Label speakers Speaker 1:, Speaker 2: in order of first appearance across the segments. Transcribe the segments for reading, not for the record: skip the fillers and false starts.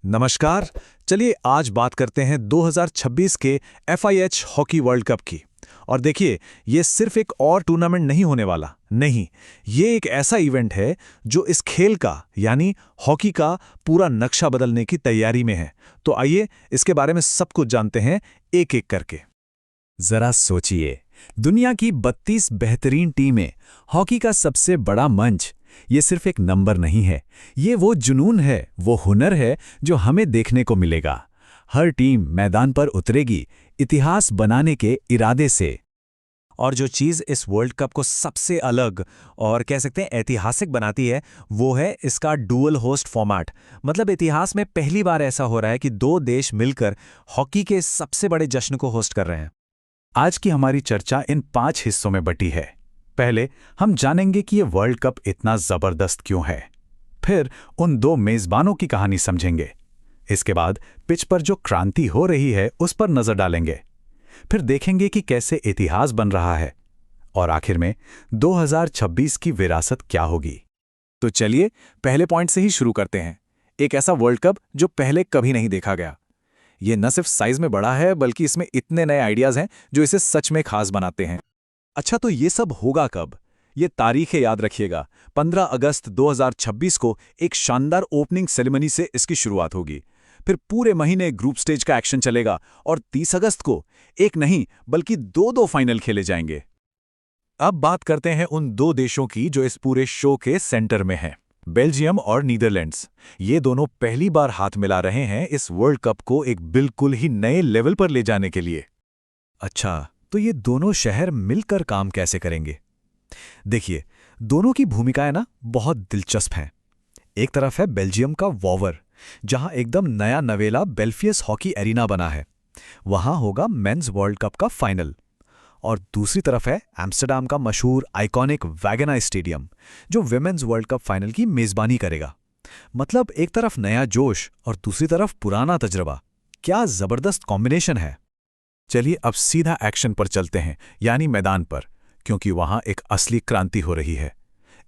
Speaker 1: नमस्कार। चलिए आज बात करते हैं 2026 के FIH हॉकी वर्ल्ड कप की। और देखिए, ये सिर्फ एक और टूर्नामेंट नहीं होने वाला, नहीं, ये एक ऐसा इवेंट है जो इस खेल का यानी हॉकी का पूरा नक्शा बदलने की तैयारी में है। तो आइए इसके बारे में सब कुछ जानते हैं एक एक करके।
Speaker 2: जरा सोचिए, दुनिया की 32 बेहतरीन टीमें, हॉकी का सबसे बड़ा मंच। ये सिर्फ एक नंबर नहीं है, ये वो जुनून है, वो हुनर है जो हमें देखने को मिलेगा। हर टीम मैदान पर उतरेगी इतिहास बनाने के इरादे से।
Speaker 1: और जो चीज़ इस वर्ल्ड कप को सबसे अलग और कह सकते हैं ऐतिहासिक बनाती है, वो है इसका डुअल होस्ट फॉर्मेट। मतलब इतिहास में पहली बार ऐसा हो रहा है कि दो देश मिलकर हॉकी के सबसे बड़े जश्न को होस्ट कर रहे हैं।
Speaker 2: आज की हमारी चर्चा इन 5 हिस्सों में बटी है। पहले हम जानेंगे कि ये वर्ल्ड कप इतना जबरदस्त क्यों है। फिर उन दो मेजबानों की कहानी समझेंगे। इसके बाद पिच पर जो क्रांति हो रही है उस पर नजर डालेंगे। फिर देखेंगे कि कैसे इतिहास बन रहा है। और आखिर में 2026 की विरासत क्या होगी।
Speaker 1: तो चलिए पहले पॉइंट से ही शुरू करते हैं। एक ऐसा वर्ल्ड कप जो पहले कभी नहीं देखा गया। ये न सिर्फ साइज में बड़ा है, बल्कि इसमें इतने नए आइडियाज हैं जो इसे सच में खास बनाते हैं। अच्छा, तो ये सब होगा कब? ये तारीखें याद रखिएगा। 15 अगस्त 2026 को एक शानदार ओपनिंग सेरेमनी से इसकी शुरुआत होगी। फिर पूरे महीने ग्रुप स्टेज का एक्शन चलेगा और 30 अगस्त को एक नहीं बल्कि दो फाइनल खेले जाएंगे। अब बात करते हैं उन दो देशों की जो इस पूरे शो के सेंटर में हैं, बेल्जियम और नीदरलैंड्स। ये दोनों पहली बार हाथ मिला रहे हैं इस वर्ल्ड कप को एक बिल्कुल ही नए लेवल पर ले जाने के लिए।
Speaker 2: अच्छा, तो ये दोनों शहर मिलकर काम कैसे करेंगे? देखिए, दोनों की भूमिकाएं ना बहुत दिलचस्प हैं। एक तरफ है बेल्जियम का वॉवर, जहां एकदम नया नवेला बेल्फियस हॉकी एरिना बना है। वहां होगा मेंस वर्ल्ड कप का फाइनल। और दूसरी तरफ है एम्स्टर्डम का मशहूर आइकॉनिक वैगनाइ स्टेडियम, जो विमेंस वर्ल्ड कप फाइनल की मेजबानी करेगा। मतलब एक तरफ नया जोश और दूसरी तरफ पुराना तजर्बा। क्या जबरदस्त कॉम्बिनेशन है। चलिए अब सीधा एक्शन पर चलते हैं, यानी मैदान पर, क्योंकि वहां एक असली क्रांति हो रही है।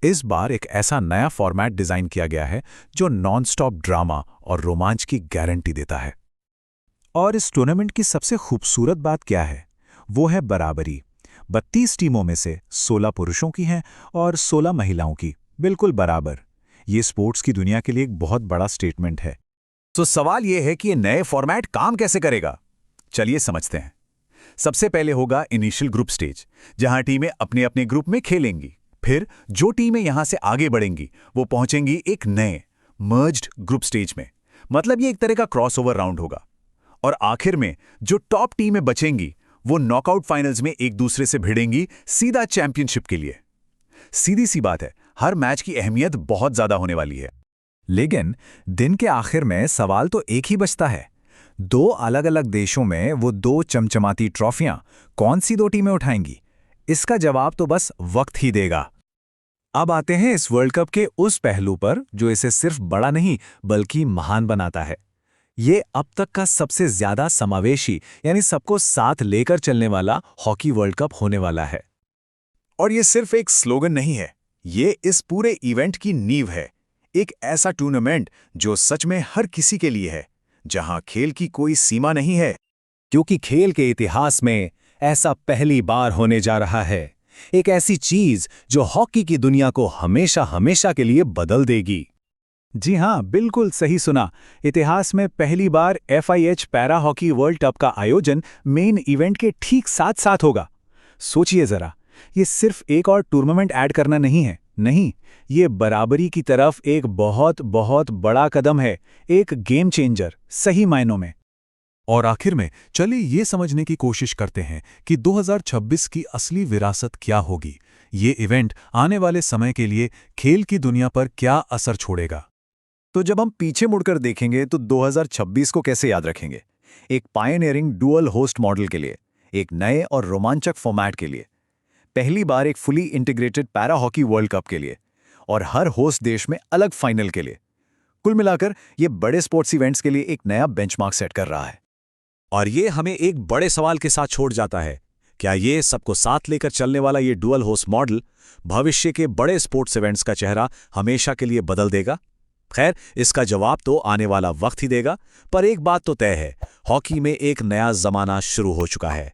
Speaker 2: इस बार एक ऐसा नया फॉर्मेट डिजाइन किया गया है जो नॉन-स्टॉप ड्रामा और रोमांच की गारंटी देता है। और इस टूर्नामेंट की सबसे खूबसूरत बात क्या है? वो है बराबरी। 32 टीमों में से 16 पुरुषों की हैं और 16 महिलाओं की, बिल्कुल बराबर। ये स्पोर्ट्स की दुनिया के लिए एक बहुत बड़ा स्टेटमेंट है।
Speaker 1: तो सवाल यह है कि ये नए फॉर्मेट काम कैसे करेगा। चलिए समझते हैं। सबसे पहले होगा इनिशियल ग्रुप स्टेज, जहां टीमें अपने अपने ग्रुप में खेलेंगी। फिर जो टीमें यहां से आगे बढ़ेंगी वो पहुंचेंगी एक नए मर्ज्ड ग्रुप स्टेज में। मतलब ये एक तरह का क्रॉसओवर राउंड होगा। और आखिर में जो टॉप टीमें बचेंगी वो नॉकआउट फाइनल्स में एक दूसरे से भिड़ेंगी सीधा चैंपियनशिप के लिए। सीधी सी बात है, हर मैच की अहमियत बहुत ज्यादा होने वाली है।
Speaker 2: लेकिन दिन के आखिर में सवाल तो एक ही बचता है। दो अलग अलग देशों में वो दो चमचमाती ट्रॉफियां कौन सी दो टीमें उठाएंगी? इसका जवाब तो बस वक्त ही देगा। अब आते हैं इस वर्ल्ड कप के उस पहलू पर जो इसे सिर्फ बड़ा नहीं बल्कि महान बनाता है। ये अब तक का सबसे ज्यादा समावेशी यानी सबको साथ लेकर चलने वाला हॉकी वर्ल्ड कप होने वाला है।
Speaker 1: और ये सिर्फ एक स्लोगन नहीं है, ये इस पूरे इवेंट की नींव है। एक ऐसा टूर्नामेंट जो सच में हर किसी के लिए है, जहां खेल की कोई सीमा नहीं है।
Speaker 2: क्योंकि खेल के इतिहास में ऐसा पहली बार होने जा रहा है। एक ऐसी चीज जो हॉकी की दुनिया को हमेशा हमेशा के लिए बदल देगी। जी हां, बिल्कुल सही सुना। इतिहास में पहली बार FIH para hockey world cup का आयोजन मेन इवेंट के ठीक साथ साथ होगा। सोचिए जरा, ये सिर्फ एक और टूर्नामेंट ऐड करना नहीं है, नहीं, ये बराबरी की तरफ एक बहुत बहुत बड़ा कदम है, एक गेम चेंजर सही मायनों में।
Speaker 1: और आखिर में चलिए ये समझने की कोशिश करते हैं कि 2026 की असली विरासत क्या होगी। ये इवेंट आने वाले समय के लिए खेल की दुनिया पर क्या असर छोड़ेगा। तो जब हम पीछे मुड़कर देखेंगे तो 2026 को कैसे याद रखेंगे? एक पायनियरिंग डुअल होस्ट मॉडल के लिए, एक नए और रोमांचक फॉर्मेट के लिए, पहली बार एक fully integrated para hockey world cup के लिए, और हर होस्ट देश में अलग फाइनल के लिए। कुल मिलाकर ये बड़े स्पोर्ट्स इवेंट्स के लिए एक नया बेंचमार्क सेट कर रहा है। और ये हमें एक बड़े सवाल के साथ छोड़ जाता है, क्या ये सबको साथ लेकर चलने वाला ये डुअल होस्ट मॉडल भविष्य के बड़े स्पोर्ट्स इवेंट्स का चेहरा हमेशा के लिए बदल देगा?
Speaker 3: खैर, इसका जवाब तो आने वाला वक्त ही देगा, पर एक बात तो तय है, हॉकी में एक नया जमाना शुरू हो चुका है।